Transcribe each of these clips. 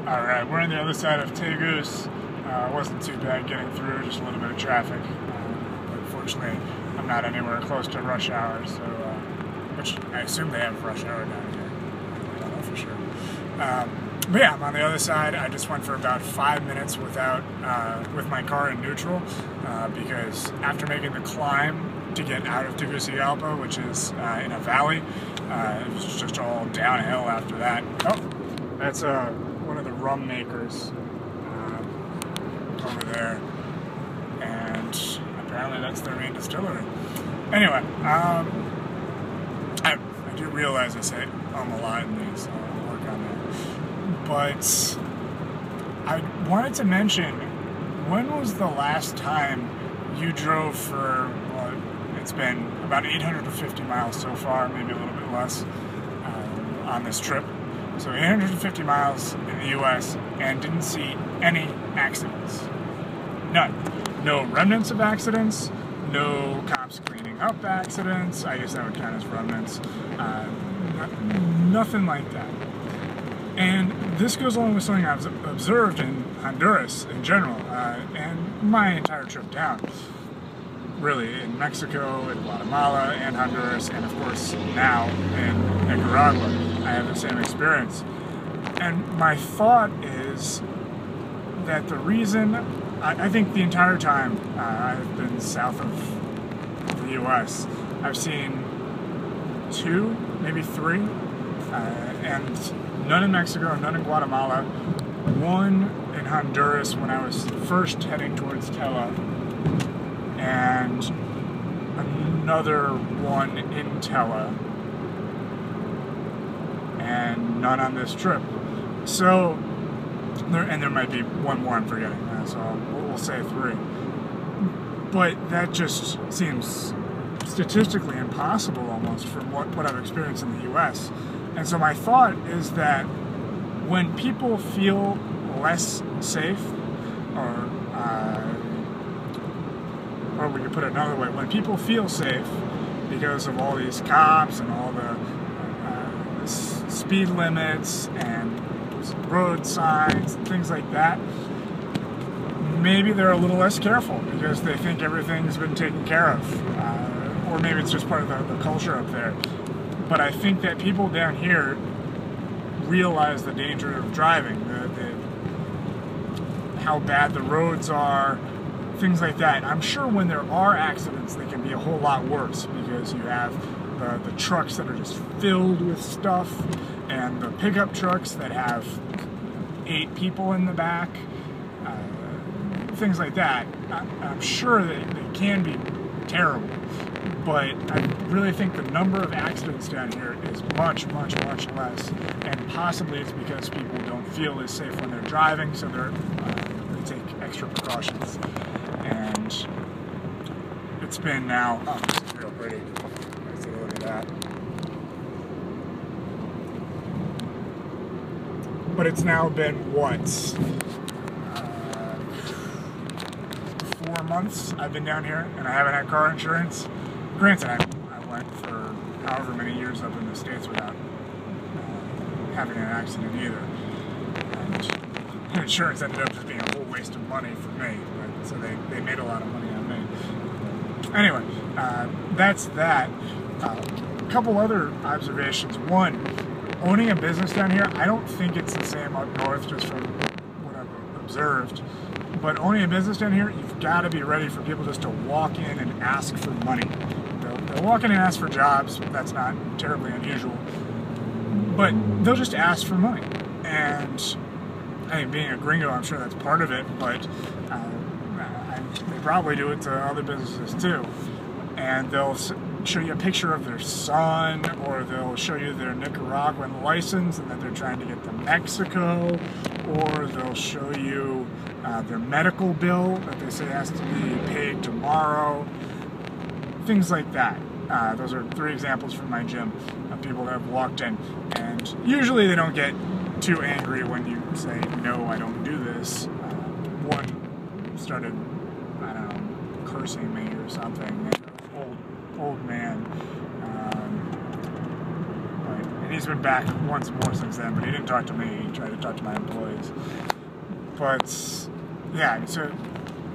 Alright, we're on the other side of Tegus. Wasn't too bad getting through, just a little bit of traffic. But fortunately, I'm not anywhere close to rush hour, so, which I assume they have rush hour down here. I don't know for sure. But yeah, I'm on the other side. I just went for about 5 minutes without, with my car in neutral, because after making the climb to get out of Tegucigalpa, which is in a valley, it was just all downhill after that. Oh, that's one of the rum makers over there, and apparently that's their main distillery. Anyway, I do realize I say a lot in these, so I'll work on that. But I wanted to mention, when was the last time you drove for, well, it's been about 850 miles so far, maybe a little bit less, on this trip. So 850 miles in the US and didn't see any accidents. None. No remnants of accidents, no cops cleaning up accidents. I guess that would count as remnants. Nothing like that. And this goes along with something I've observed in Honduras in general, and my entire trip down. Really, in Mexico, in Guatemala, and Honduras, and of course now in Nicaragua, I have the same experience. And my thought is that the reason, I think the entire time I've been south of the US, I've seen 2, maybe 3, and none in Mexico, none in Guatemala, 1 in Honduras when I was first heading towards Tela, and another 1 in Tela, and none on this trip. So, there might be 1 more I'm forgetting, so we'll say 3. But that just seems statistically impossible almost from what I've experienced in the US. And so my thought is that when people feel less safe, or we could put it another way, when people feel safe because of all these cops and all the speed limits and road signs and things like that, maybe they're a little less careful because they think everything's been taken care of, or maybe it's just part of the culture up there. But I think that people down here realize the danger of driving, how bad the roads are, things like that. I'm sure when there are accidents, they can be a whole lot worse because you have the trucks that are just filled with stuff, and the pickup trucks that have 8 people in the back, things like that. I'm sure that they can be terrible, but I really think the number of accidents down here is much, much, much less, and possibly it's because people don't feel as safe when they're driving, so they take extra precautions. And it's been now, oh, this is real pretty. Let's take a look at that. But it's now been, what, 4 months I've been down here, and I haven't had car insurance. Granted, I went for however many years up in the States without having an accident either. And insurance ended up just being a whole waste of money for me, but, so they made a lot of money on me. Anyway, that's that. A couple other observations. One, owning a business down here, I don't think it's the same up north, just from what I've observed. But owning a business down here, you've got to be ready for people just to walk in and ask for money. They'll walk in and ask for jobs. That's not terribly unusual. But they'll just ask for money. And I mean, being a gringo, I'm sure that's part of it, but they probably do it to other businesses too. And they'll show you a picture of their son, or they'll show you their Nicaraguan license and that they're trying to get to Mexico, or they'll show you their medical bill that they say has to be paid tomorrow. Things like that. Those are 3 examples from my gym of people that have walked in, and usually they don't get too angry when you say, no, I don't do this. One started, I don't know, cursing me or something. Old man. But And he's been back once more since then, but he didn't talk to me. He tried to talk to my employees. But yeah, so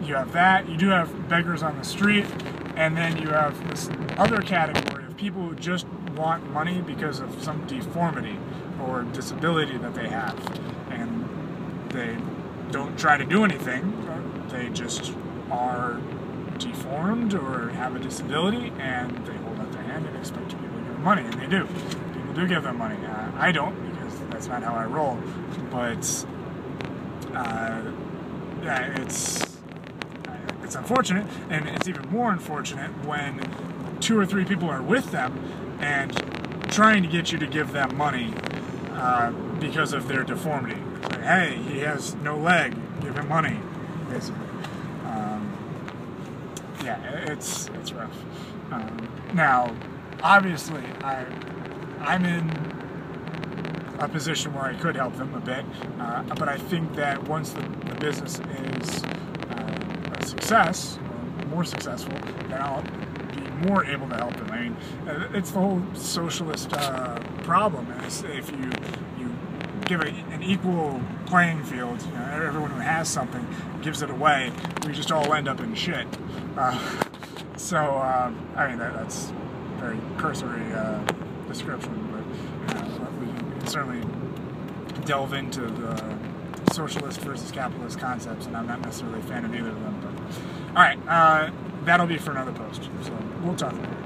you have that. You do have beggars on the street, and then you have this other category of people who just want money because of some deformity or disability that they have, and they don't try to do anything. They just are deformed or have a disability, and they hold out their hand and expect people to give them money, and they do. People do give them money. I don't, because that's not how I roll. But yeah, it's unfortunate, and it's even more unfortunate when 2 or 3 people are with them and trying to get you to give them money because of their deformity. It's like, hey, he has no leg, give him money, basically. Yeah, it's rough. Now, obviously, I'm in a position where I could help them a bit, but I think that once the business is a success, or more successful, then I'll be more able to help them. I mean, it's the whole socialist problem. Is if you give an equal playing field, you know, everyone who has something gives it away, we just all end up in shit. I mean, that's a very cursory description, but we can certainly delve into the socialist versus capitalist concepts, and I'm not necessarily a fan of either of them. But all right, that'll be for another post. So we'll talk about it.